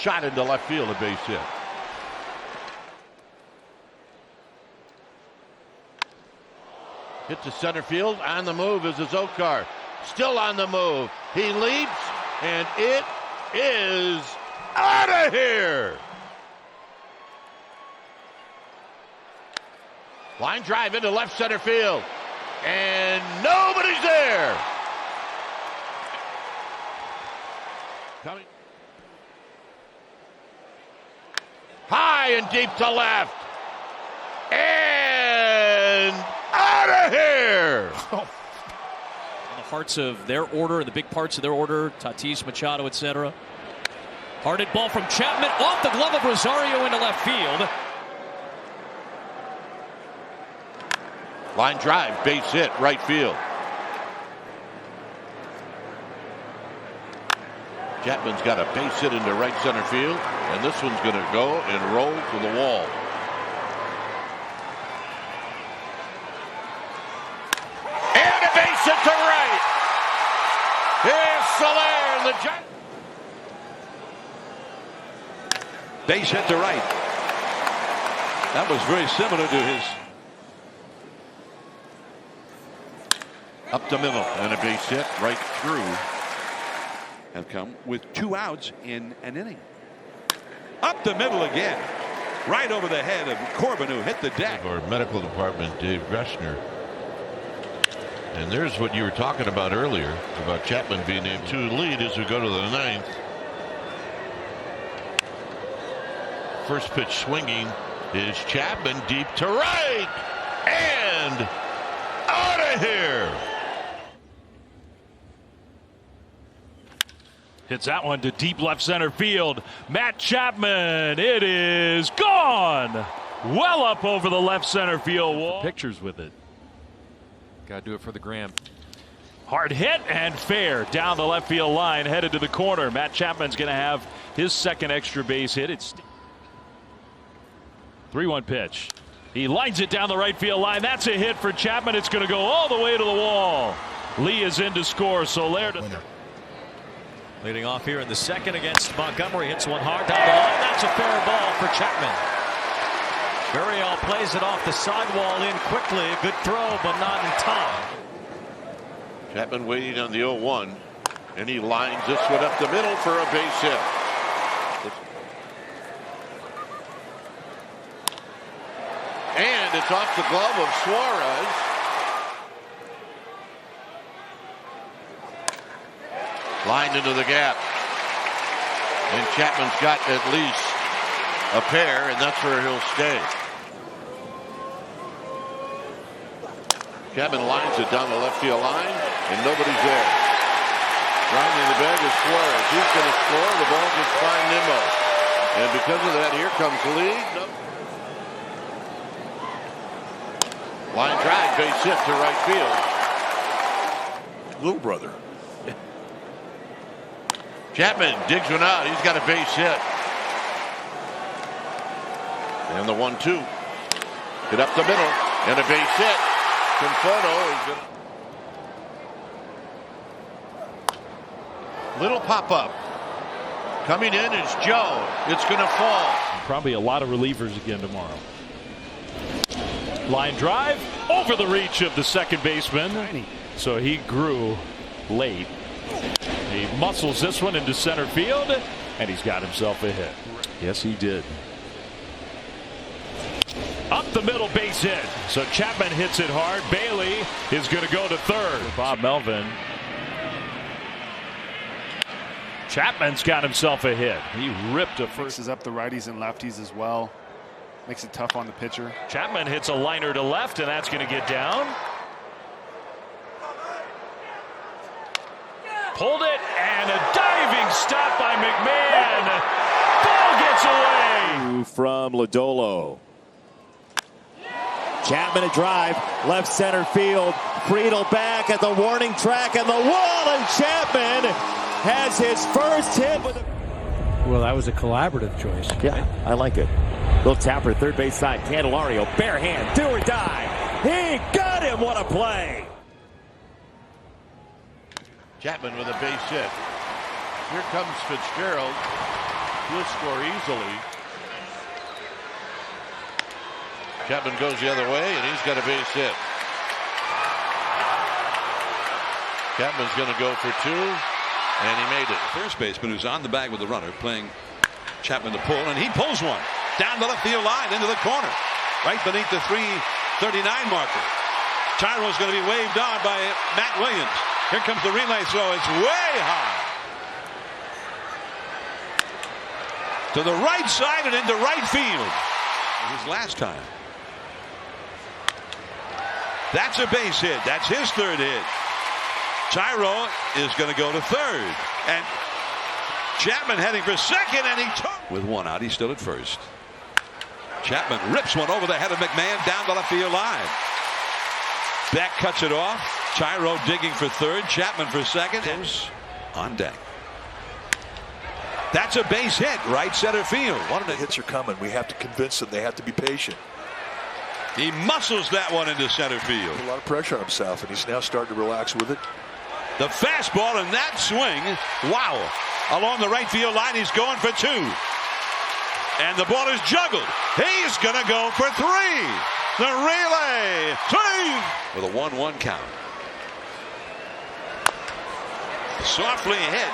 shot into left field, a base hit. Hit to center field. On the move is Azokar. Still on the move. He leaps, and it is out of here. Line drive into left center field. And nobody's there. Coming. High and deep to left. And out of here. In the hearts of their order, the big parts of their order, Tatis, Machado, etc. Hard hit ball from Chapman off the glove of Rosario into left field. Line drive, base hit, right field. Chapman's got a base hit into right center field, and this one's going to go and roll to the wall. And a base hit to right. Here's Soler, and the Giants. Base hit to right. That was very similar to his. Up the middle, and a base hit right through. Have come with 2 outs in an inning. Up the middle again. Right over the head of Corbin, who hit the deck. Our medical department, Dave Greshner. And there's what you were talking about earlier, about Chapman being able to lead as we go to the 9th. First pitch swinging is Chapman deep to right. And out of here. Hits that one to deep left center field. Matt Chapman, it is gone. Well up over the left center field wall. Pictures with it. Got to do it for the gram. Hard hit and fair down the left field line, headed to the corner. Matt Chapman's going to have his second extra base hit. It's 3-1 pitch. He lines it down the right field line. That's a hit for Chapman. It's going to go all the way to the wall. Lee is in to score. Soler to Leading off here in the second against Montgomery. Hits one hard down the line. That's a fair ball for Chapman. Gurriel plays it off the sidewall in quickly. A good throw, but not in time. Chapman waiting on the 0-1, and he lines this one up the middle for a base hit. And it's off the glove of Suarez. Lined into the gap. And Chapman's got at least a pair, and that's where he'll stay. Chapman lines it down the left field line, and nobody's there. Rounding the bag is Suarez. He's going to score. The ball just fine Nimmo. And because of that, here comes Lee. Line drive, base hit to right field. Little brother. Chapman digs one out. He's got a base hit. And the 1-2. Hit up the middle. And a base hit. Conforto is good. Little pop-up. Coming in is Joe. It's going to fall. probably a lot of relievers again tomorrow. Line drive over the reach of the second baseman. So he grew late. He muscles this one into center field, and he's got himself a hit. Yes, he did. Up the middle, base hit. So Chapman hits it hard. Bailey is going to go to third. Bob Melvin. Chapman's got himself a hit. He ripped a first. Mixes up the righties and lefties as well. Makes it tough on the pitcher. Chapman hits a liner to left, and that's going to get down. Pulled it, and a diving stop by McMahon. Ball gets away. From Lodolo. Chapman a drive, left center field. Friedel back at the warning track and the wall, and Chapman has his first hit. Well, that was a collaborative choice. Yeah, I like it. Little tapper, third base side. Candelario, bare hand, do or die. He got him. What a play. Chapman with a base hit. Here comes Fitzgerald. He'll score easily. Chapman goes the other way, and he's got a base hit. Chapman's going to go for 2, and he made it. First baseman who's on the bag with the runner, playing Chapman to pull, and he pulls one down the left field line into the corner, right beneath the 339 marker. Tyro's going to be waved on by Matt Williams. Here comes the relay throw. It's way high. To the right side and into right field. His last time. That's a base hit. That's his 3rd hit. Tyro is going to go to 3rd. And Chapman heading for 2nd, and he took. With 1 out, he's still at 1st. Chapman rips one over the head of McMahon down the left field line. Beck cuts it off. Tyro digging for 3rd. Chapman for 2nd. On deck. That's a base hit, right center field. One of the hits are coming. We have to convince them they have to be patient. He muscles that one into center field. A lot of pressure on himself, and he's now starting to relax with it. The fastball and that swing, wow. Along the right field line, he's going for 2. And the ball is juggled. He's going to go for 3. The relay, 3. With a 1-1 count. Softly hit.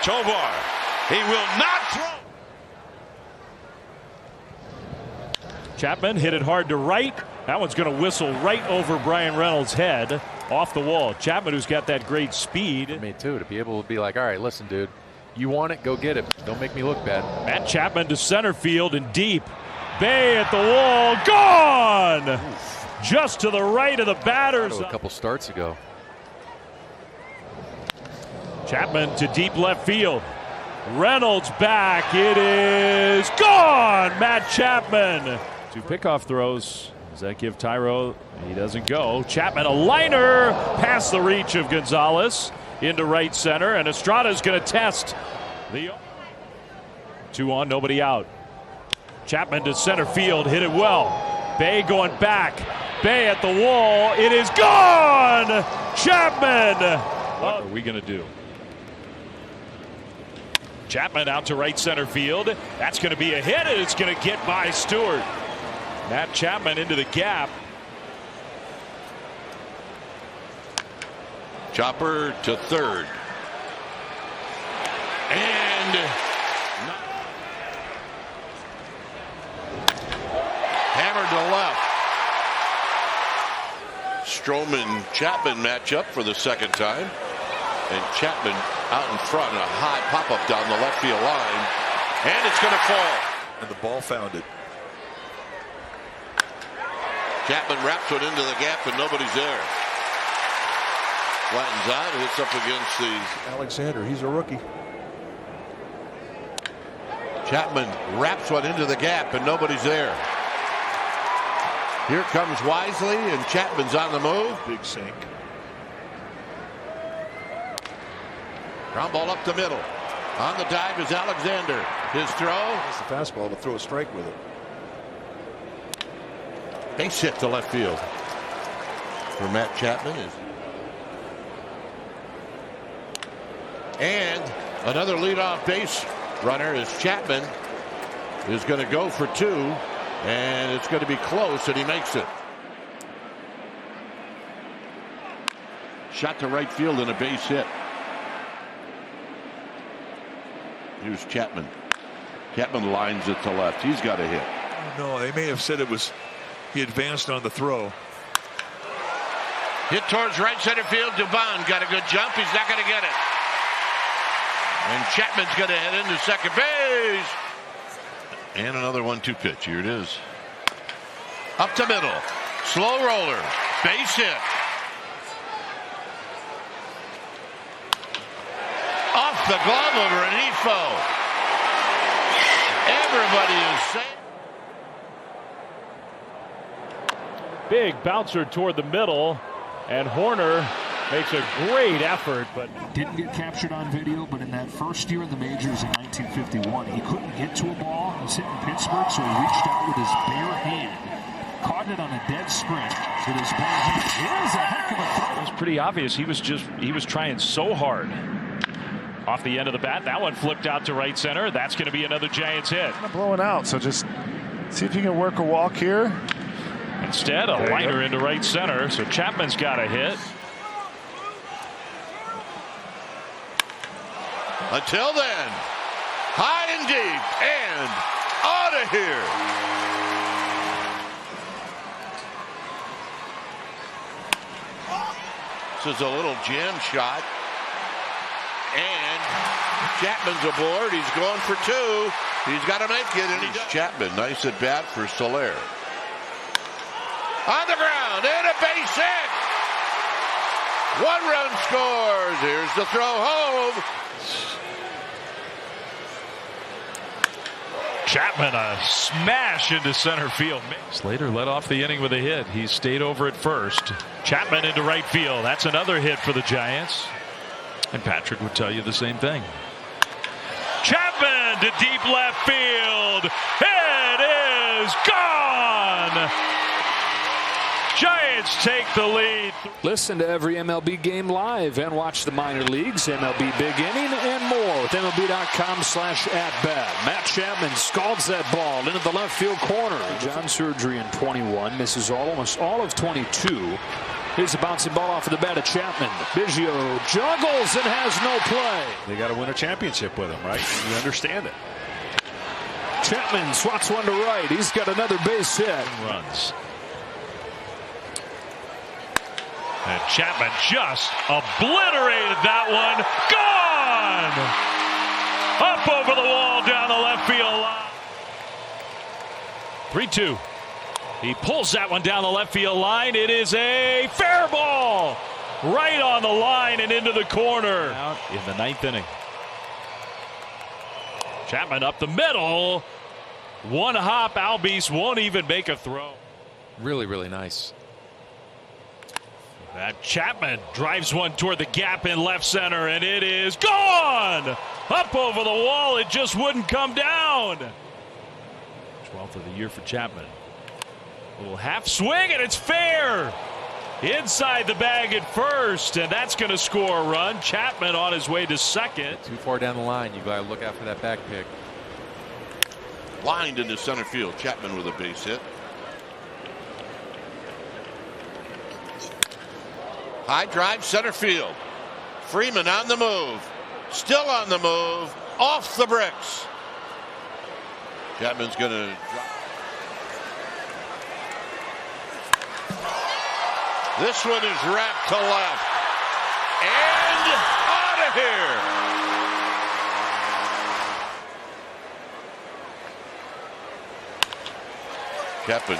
Tovar. He will not throw. Chapman hit it hard to right. That one's going to whistle right over Brian Reynolds' head off the wall. Chapman, who's got that great speed. Me too, to be able to be like, all right, listen, dude, you want it, go get it. Don't make me look bad. Matt Chapman to center field and deep. Bay at the wall, gone! Just to the right of the batters. A couple starts ago. Chapman to deep left field. Reynolds back. It is gone! Matt Chapman. 2 pickoff throws. Does that give Tyro? He doesn't go. Chapman, a liner past the reach of Gonzalez into right center, and Estrada's going to test the 2 on, nobody out. Chapman to center field, hit it well. Bay going back. Bay at the wall. It is gone! Chapman! What are we going to do? Chapman out to right center field. That's going to be a hit, and it's going to get by Stewart. Matt Chapman into the gap. Chopper to 3rd. And hammered to left. Stroman-Chapman matchup for the 2nd time. And Chapman out in front, a high pop-up down the left field line. And it's going to fall. And the ball found it. Chapman wraps it into the gap, and nobody's there. Flattens out, hits up against the Alexander, he's a rookie. Chapman wraps one into the gap, and nobody's there. Here comes Wisely, and Chapman's on the move. Big sink. Ground ball up the middle. On the dive is Alexander. His throw. That's the fastball to throw a strike with it. Base hit to left field for Matt Chapman. And another leadoff base runner is Chapman. Is going to go for 2. And it's going to be close, and he makes it. Shot to right field and a base hit. Here's Chapman. Chapman lines it to left. He's got a hit. No, they may have said it was he advanced on the throw. Hit towards right center field. Dubon got a good jump. He's not going to get it. And Chapman's going to head into second base. And another 1-2 pitch. Here it is. Up to middle. Slow roller. Base hit. Off the glove of Renifo. Everybody is safe. Big bouncer toward the middle, and Horner makes a great effort, but didn't get captured on video. But in that first year in the majors in 1951, he couldn't get to a ball. He was hitting Pittsburgh, so he reached out with his bare hand, caught it on a dead sprint with his bare hand. It was a heck of a throw. it was pretty obvious. He was trying so hard. Off the end of the bat, that one flipped out to right center. That's going to be another Giants hit. Kind of blowing out, so just see if you can work a walk here. Instead, a liner into right center, so Chapman's got a hit. Until then, high and deep and out of here. This is a little jam shot. And Chapman's aboard. He's going for two. He's got to make it. And he's Chapman. Nice at bat for Soler. On the ground. And a base hit. 1 run scores. Here's the throw home. Chapman a smash into center field. Slater led off the inning with a hit. He stayed over at first. Chapman into right field. That's another hit for the Giants. And Patrick would tell you the same thing. Chapman to deep left field. It is gone. Giants take the lead. Listen to every MLB game live and watch the minor leagues, MLB Big Inning, and more with MLB.com/@bat. Matt Chapman scalds that ball into the left field corner. John surgery in 21, misses almost all of 22. Here's a bouncing ball off of the bat of Chapman. Biggio juggles and has no play. They got to win a championship with him, right? You understand it. Chapman swats one to right. He's got another base hit. Runs. And Chapman just obliterated that one. Gone! Up over the wall down the left field line. 3-2. He pulls that one down the left field line. It is a fair ball. Right on the line and into the corner. Out in the 9th inning. Chapman up the middle. One hop. Albies won't even make a throw. Really, really nice. That Chapman drives one toward the gap in left center, and it is gone! Up over the wall, it just wouldn't come down. 12th of the year for Chapman. A little half swing, and it's fair. Inside the bag at first, and that's going to score a run. Chapman on his way to second. Too far down the line. You got to look out for that back pick. Lined into center field. Chapman with a base hit. High drive center field. Freeman on the move. Still on the move. Off the bricks. Chapman's going to drop. This one is wrapped to left. And out of here. Chapman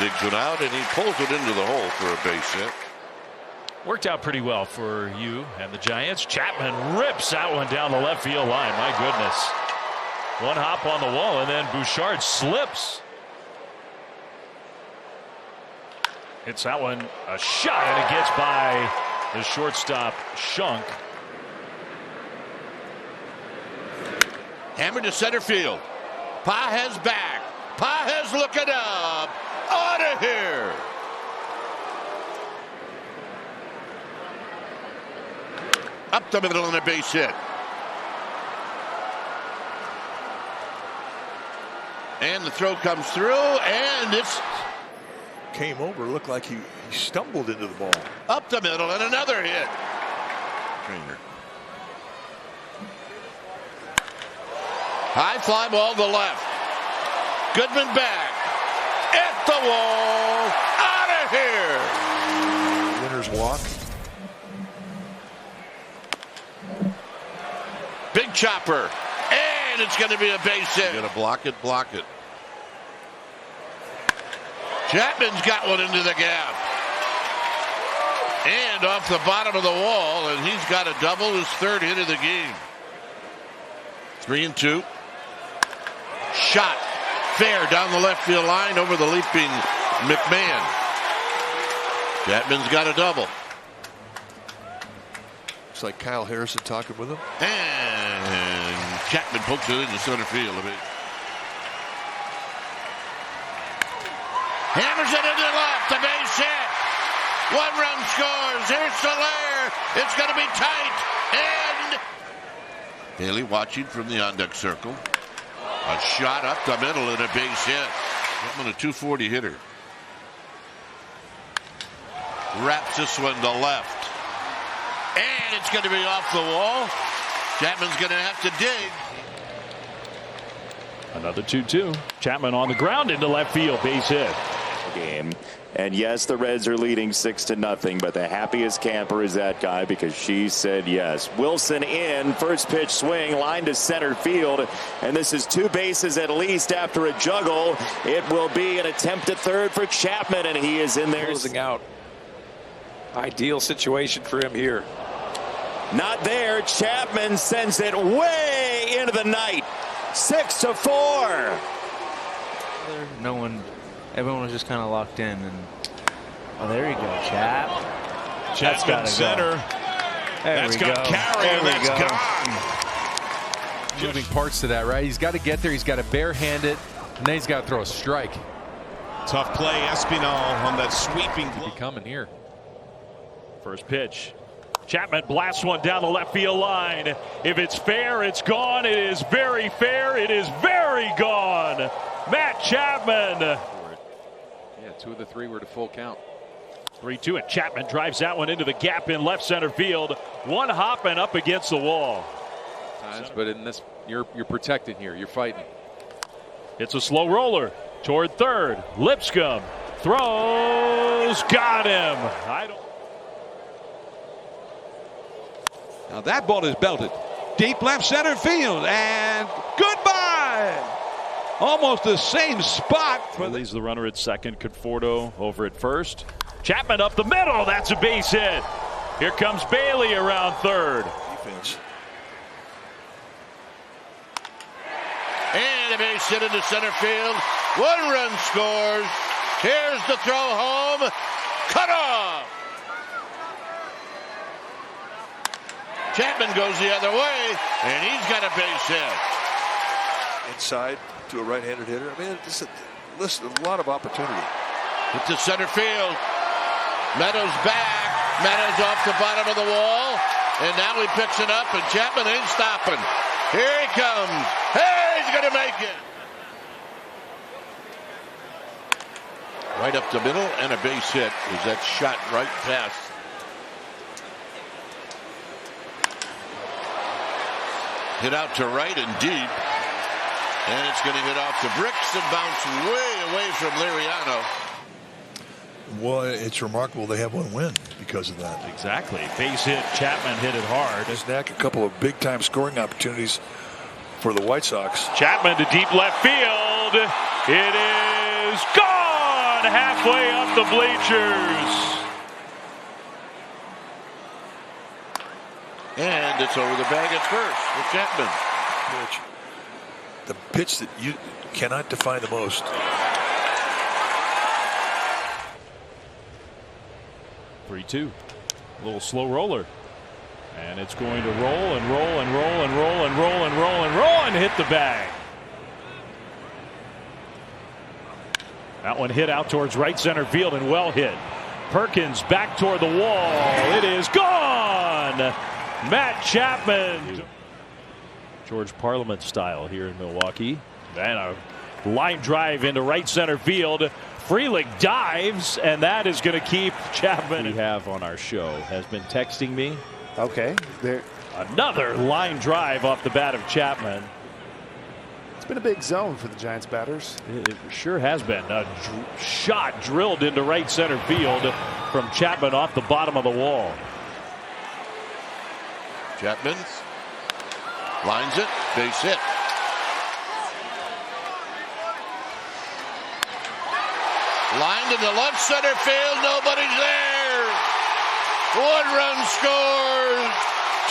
digs one out and he pulls it into the hole for a base hit. Worked out pretty well for you and the Giants. Chapman rips that one down the left field line. My goodness. One hop on the wall, and then Bouchard slips. Hits that one a shot, and it gets by the shortstop Shunk. Hammered to center field. Pages back. Pages looking up. Out of here. Up the middle and a base hit. And the throw comes through, and it's Came over, looked like he stumbled into the ball. Up the middle and another hit. Trainer. High fly ball to left. Goodman back. At the wall. Out of here. Winner's walk. Big chopper. And it's going to be a base hit. Got to block it, block it. Chapman's got one into the gap. And off the bottom of the wall, and he's got a double, his third hit of the game. 3-2. Shot. Fair down the left field line over the leaping McMahon. Chapman's got a double. It's like Kyle Harrison talking with him. And Chapman pokes it into center field a bit. Hammers it into left, the base hit. One run scores. Here's Soler. It's going to be tight. And Haley watching from the on-deck circle. A shot up the middle and a base hit. Chapman, a 240 hitter. Wraps this one to left. And it's going to be off the wall. Chapman's going to have to dig. Another 2-2. Chapman on the ground into left field. Base hit. Game. And yes, the Reds are leading 6-0, but the happiest camper is that guy because she said yes. Wilson in, first pitch swing, line to center field, and this is 2 bases at least after a juggle. It will be an attempt at third for Chapman, and he is in there. Closing out. Ideal situation for him here. Not there. Chapman sends it way into the night. 6-4. No one. Everyone was just kind of locked in, and oh, there you go, Chap. Chapman center. That's going to carry, and that's gone. Moving parts to that, right? He's got to get there. He's got to barehand it, and then he's got to throw a strike. Tough play, Espinal on that sweeping Be coming here. First pitch. Chapman blasts one down the left field line. If it's fair, it's gone. It is very fair. It is very gone. Matt Chapman. Yeah, 2 of the 3 were to full count. 3-2, and Chapman drives that one into the gap in left center field. One hop and up against the wall. But in this, you're protected here. You're fighting. It's a slow roller toward third. Lipscomb throws. Got him. Now that ball is belted. Deep left center field. And goodbye. Almost the same spot. Leaves the runner at second. Conforto over at first. Chapman up the middle. That's a base hit. Here comes Bailey around third. Defense. And a base hit into center field. 1 run scores. Here's the throw home. Cut off. Chapman goes the other way, and he's got a base hit. Inside to a right-handed hitter. I mean, it's a lot of opportunity. It's to center field. Meadows back. Meadows off the bottom of the wall. And now he picks it up, and Chapman ain't stopping. Here he comes. Hey, he's going to make it. Right up the middle, and a base hit. Is that shot right past. Hit out to right and deep. And it's going to hit off the bricks and bounce way away from Liriano. Well, it's remarkable they have 1 win because of that. Exactly. Base hit. Chapman hit it hard. Snack a couple of big-time scoring opportunities for the White Sox. Chapman to deep left field. It is gone halfway up the bleachers. And it's over the bag at first for Chapman. Pitch. The pitch that you cannot define the most. 3-2. A little slow roller. And it's going to roll and roll and roll and roll and roll and roll and roll and hit the bag. That one hit out towards right center field and well hit. Perkins back toward the wall. It is gone. Matt Chapman. George Parliament style here in Milwaukee. And a line drive into right center field. Frelick dives, and that is going to keep Chapman. We have on our show has been texting me. Okay. There. Another line drive off the bat of Chapman. It's been a big zone for the Giants batters. It sure has been. A shot drilled into right center field from Chapman off the bottom of the wall. Chapman lines it, base hit. Lined into left center field, nobody's there. 1 run scores,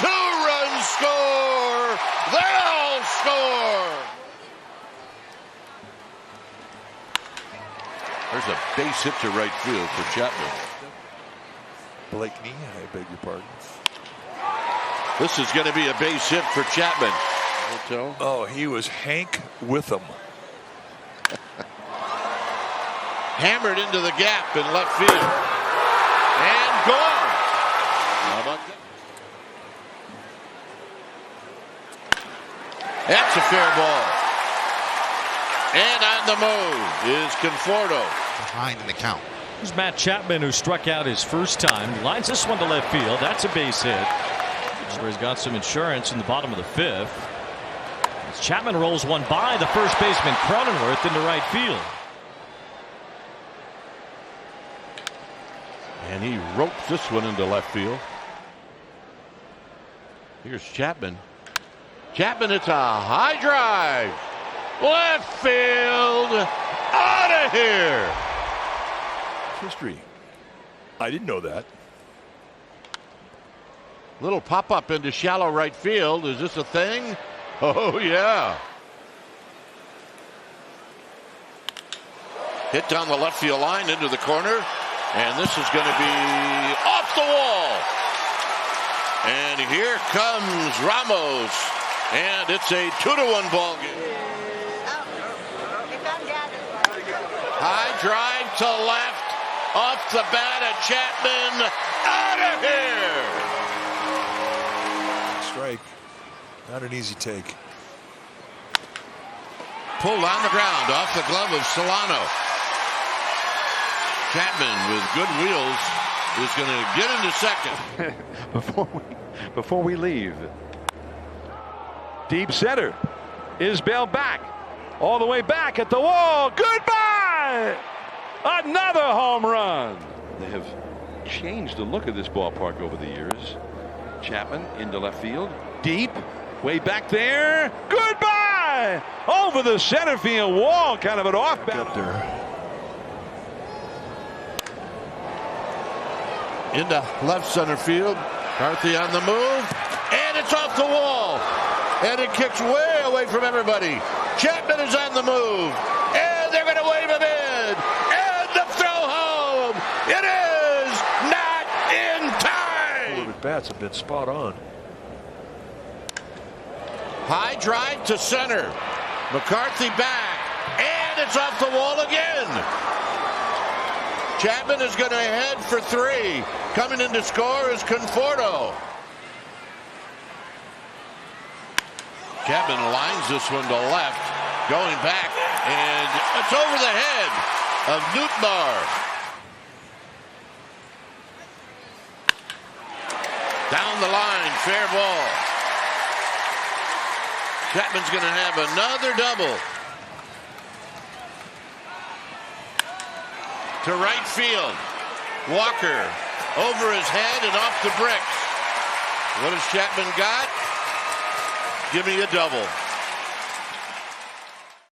2 runs score, they all score. There's a base hit to right field for Chapman. Blakeney, I beg your pardon. This is going to be a base hit for Chapman. Oh, he was Hank Witham. Hammered into the gap in left field. And gone. How about That's a fair ball. And on the move is Conforto. Behind in the count. Here's Matt Chapman, who struck out his first time. He lines this one to left field. That's a base hit. So he's got some insurance in the bottom of the fifth. As Chapman rolls one by the first baseman Cronenworth into right field. And he ropes this one into left field. Here's Chapman. Chapman, it's a high drive. Left field. Out of here. History. I didn't know that. Little pop-up into shallow right field. Is this a thing? Oh, yeah. Hit down the left field line into the corner. And this is going to be off the wall. And here comes Ramos. And it's a 2-1 ball game. High drive to left. Off the bat of Chapman. Out of here. Strike. Not an easy take. Pulled on the ground off the glove of Solano. Chapman with good wheels is going to get into second. Before we leave. Deep center. Isbell back. All the way back at the wall. Goodbye! Another home run. They have changed the look of this ballpark over the years. Chapman into left field. Deep. Way back there. Goodbye! Over the center field wall. Kind of an off balance. Up there. Into left center field. McCarthy on the move. And it's off the wall. And it kicks way away from everybody. Chapman is on the move. And they're going to wave him in. And the throw home. It is not in time. The bats have been spot on. High drive to center. McCarthy back. And it's off the wall again. Chapman is going to head for 3. Coming in to score is Conforto. Chapman lines this one to left. Going back. And it's over the head of Newtbar. Down the line. Fair ball. Chapman's going to have another double. To right field. Walker over his head and off the bricks. What has Chapman got? Give me a double.